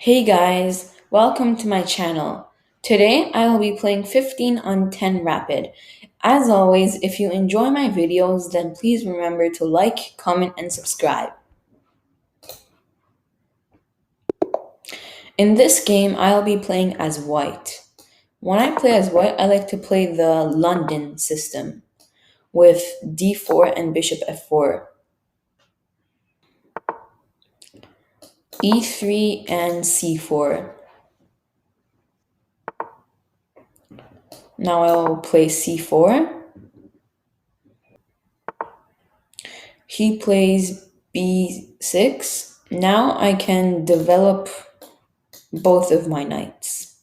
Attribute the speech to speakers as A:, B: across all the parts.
A: Hey guys, welcome to my channel. Today I will be playing 15 on 10 Rapid. As always, if you enjoy my videos, then please remember to like, comment, and subscribe. In this game, I'll be playing as white. When I play as white, I like to play the London system with d4 and bishop f4, e3 and c4. Now I'll play c4. He plays b6. Now I can develop both of my knights.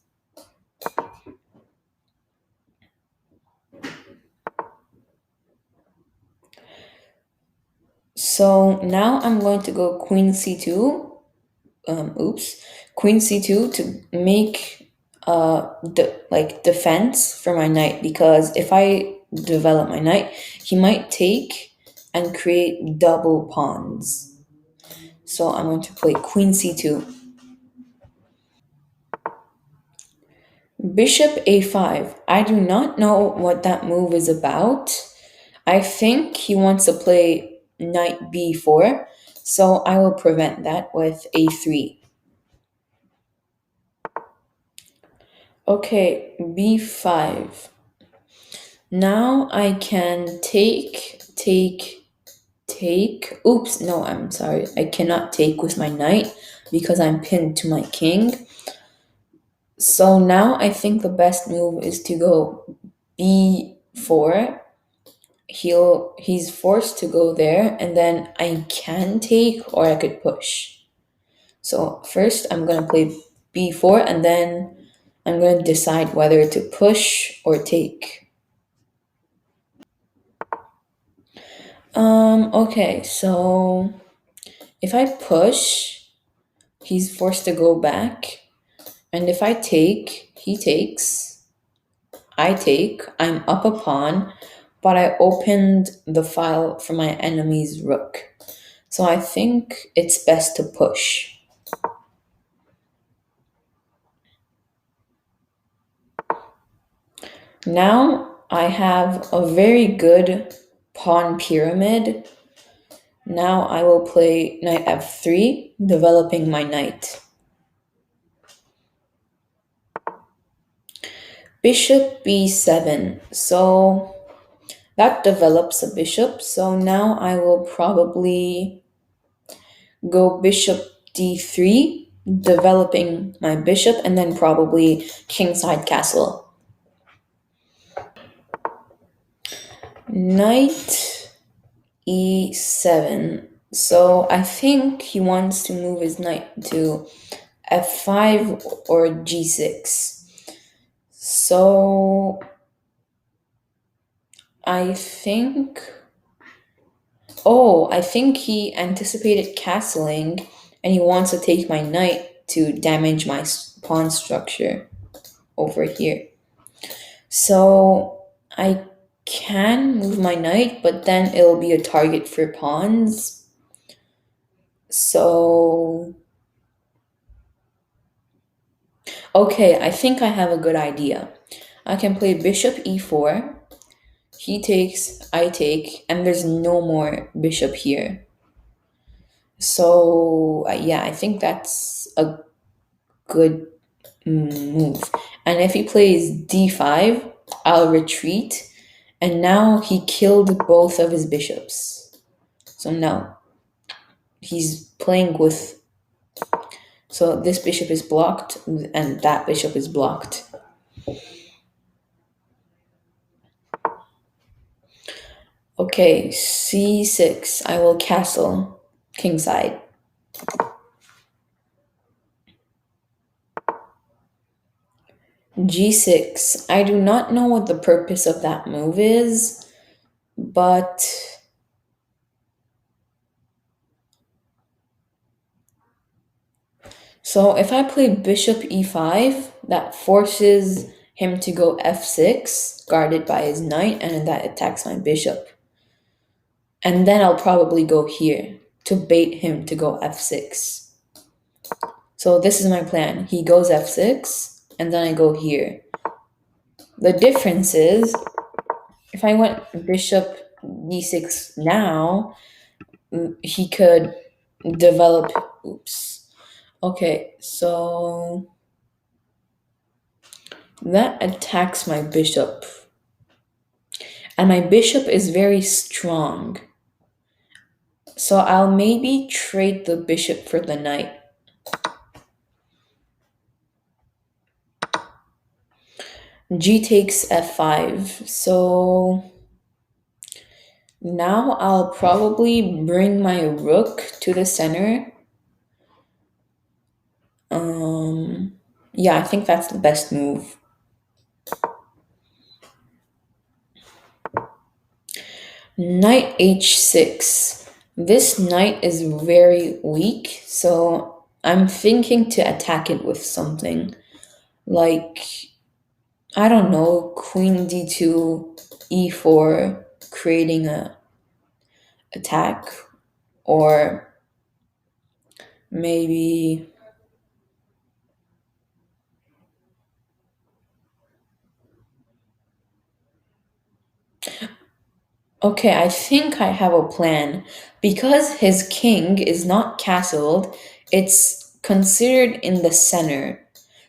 A: So now I'm going to go queen c2. Queen c2 to make defense for my knight, because if I develop my knight, he might take and create double pawns. So I'm going to play queen c2. Bishop a5. I do not know what that move is about. I think he wants to play knight b4, so I will prevent that with a3. Okay, b5. Now I can take. Oops, no, I'm sorry. I cannot take with my knight because I'm pinned to my king. So now I think the best move is to go b4. He's forced to go there, and then I can take or I could push. So first I'm gonna play b4, and then I'm gonna decide whether to push or take. Okay, so if I push, he's forced to go back. And if I take, he takes. I take, I'm up a pawn, but I opened the file for my enemy's rook. So I think it's best to push. Now I have a very good pawn pyramid. Now I will play knight f3, developing my knight. Bishop b7. So that develops a bishop. So now I will probably go bishop d3, developing my bishop, and then probably kingside castle. Knight e7. So I think he wants to move his knight to f5 or g6. So I think he anticipated castling, and he wants to take my knight to damage my pawn structure over here. So I can move my knight, but then it'll be a target for pawns. So okay, I think I have a good idea. I can play bishop e4. He takes, I take, and there's no more bishop here. So yeah, I think that's a good move. And if he plays d5, I'll retreat. And now he killed both of his bishops. So now he's playing with... So this bishop is blocked, and that bishop is blocked. Okay, c6. I will castle kingside. g6. I do not know what the purpose of that move is, but so if I play bishop e5, that forces him to go f6, guarded by his knight, and that attacks my bishop. And then I'll probably go here to bait him to go f6. So this is my plan. He goes f6, and then I go here. The difference is, if I went bishop d6 now, he could develop. Oops. Okay, so that attacks my bishop. And my bishop is very strong. So I'll maybe trade the bishop for the knight. G takes f5. So now I'll probably bring my rook to the center. Yeah, I think that's the best move. Knight h6. This knight is very weak, so I'm thinking to attack it with something. Like, I don't know, queen d2, e4, creating a attack, or maybe okay, I think I have a plan. Because his king is not castled, it's considered in the center.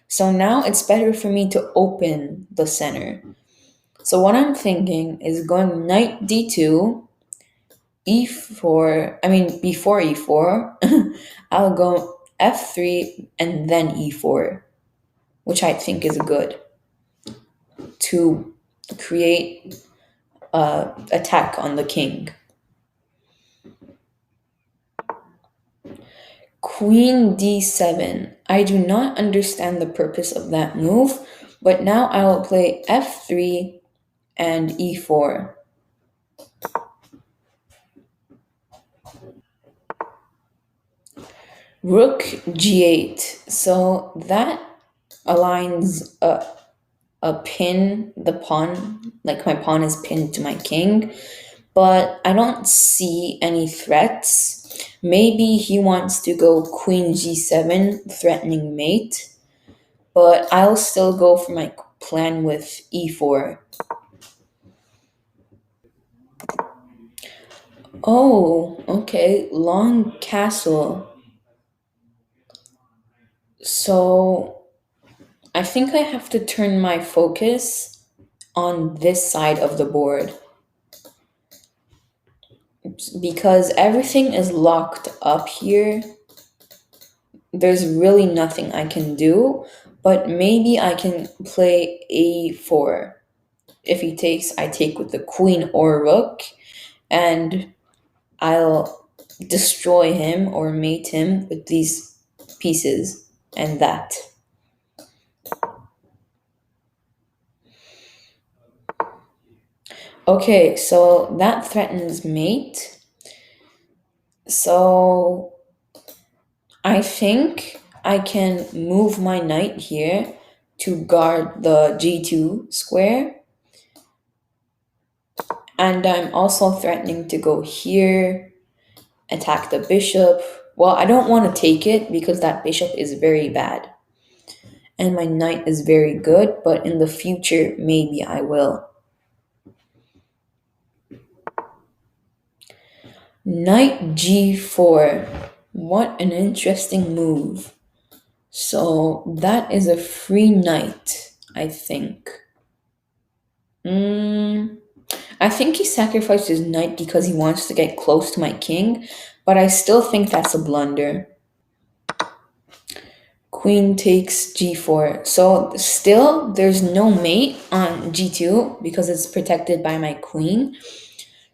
A: So now it's better for me to open the center. So what I'm thinking is going knight d2, e4, I mean before e4, I'll go f3 and then e4, which I think is good to create attack on the king. Queen d7. I do not understand the purpose of that move, but now I will play f3 and e4. Rook g8. So that aligns a pin, the pawn, like my pawn is pinned to my king, but I don't see any threats. Maybe he wants to go queen g7, threatening mate, but I'll still go for my plan with e4. Oh, okay, long castle. So I think I have to turn my focus on this side of the board because everything is locked up here. There's really nothing I can do, but maybe I can play a4. If he takes, I take with the queen or rook, and I'll destroy him or mate him with these pieces and that. Okay, so that threatens mate. So I think I can move my knight here to guard the g2 square. And I'm also threatening to go here, attack the bishop. Well, I don't want to take it because that bishop is very bad. And my knight is very good, but in the future, maybe I will. Knight g4. What an interesting move. So that is a free knight, I think. I think he sacrificed his knight because he wants to get close to my king, but I still think that's a blunder. Queen takes g4. So still, there's no mate on g2 because it's protected by my queen.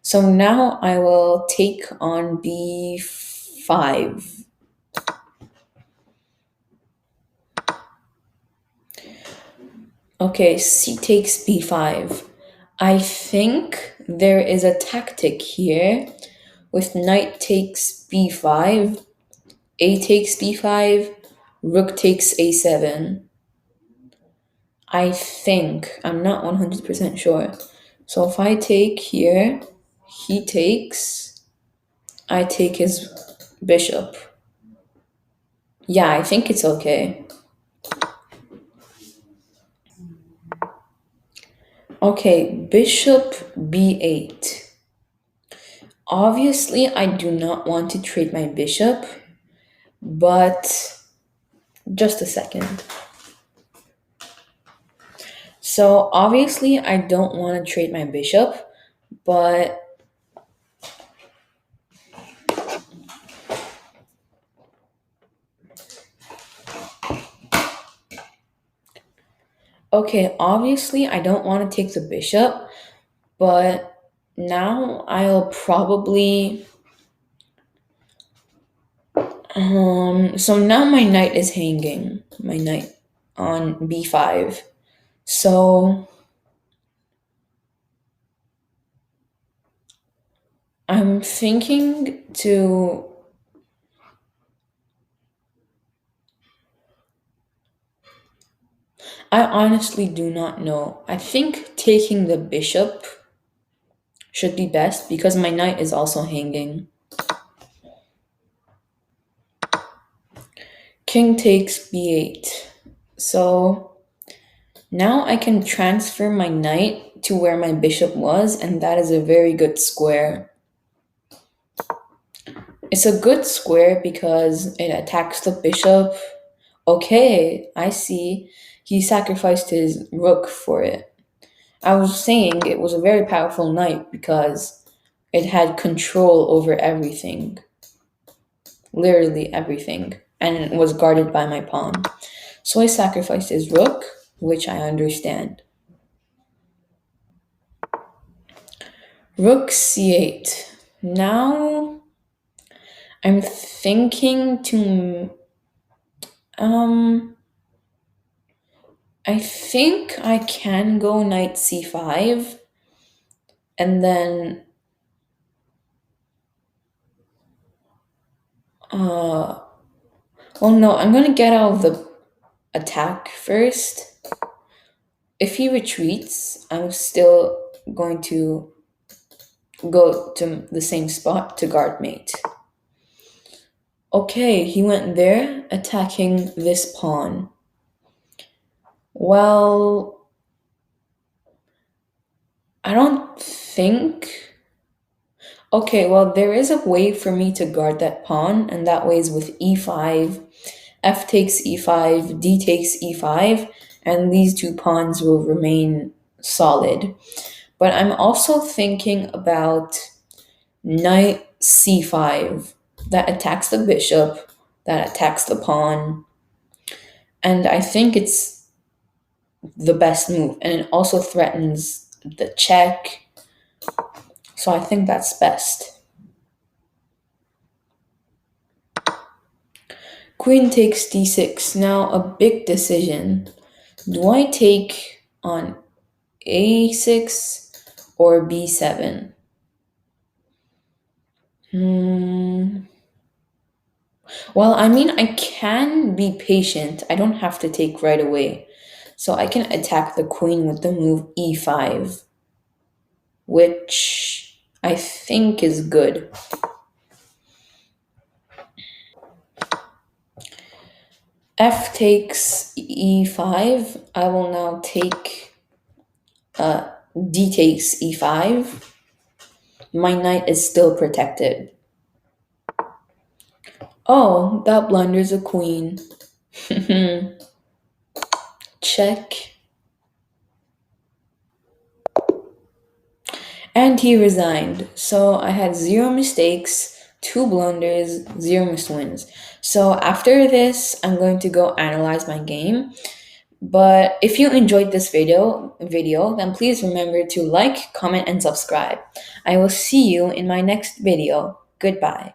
A: So now I will take on b5. Okay, c takes b5. I think there is a tactic here with knight takes b5, a takes b5, rook takes a7. I think, I'm not 100% sure. So if I take here, he takes, I take his bishop. Yeah, I think it's okay. Okay, bishop b8. Obviously, I do not want to trade my bishop, but just a second. So, obviously, I don't want to trade my bishop, but okay, obviously, I don't want to take the bishop, but now I'll probably so now my knight is hanging. My knight on b5. So I'm thinking to I honestly do not know. I think taking the bishop should be best because my knight is also hanging. King takes b8. So now I can transfer my knight to where my bishop was, and that is a very good square. It's a good square because it attacks the bishop. Okay, I see. He sacrificed his rook for it. I was saying it was a very powerful knight because it had control over everything, literally everything, and it was guarded by my pawn. So I sacrificed his rook, which I understand. Rook c8. Now I'm thinking to I think I can go knight c5 and then uh well no, I'm gonna get out of the attack first. If he retreats, I'm still going to go to the same spot to guard mate. Okay, he went there, attacking this pawn. Well, I don't think. Okay, well, there is a way for me to guard that pawn, and that way is with e5. F takes e5, d takes e5, and these two pawns will remain solid. But I'm also thinking about knight c5. That attacks the bishop, that attacks the pawn, and I think it's the best move. And it also threatens the check, so I think that's best. Queen takes d6. Now, a big decision. Do I take on a6 or b7? Well, I mean, I can be patient. I don't have to take right away. So I can attack the queen with the move e5, which I think is good. F takes e5. I will now take d takes e5. My knight is still protected. Oh, that blunders a queen. Check. And he resigned. So I had zero mistakes, two blunders, zero missed wins. So after this, I'm going to go analyze my game. But if you enjoyed this video, then please remember to like, comment, and subscribe. I will see you in my next video. Goodbye.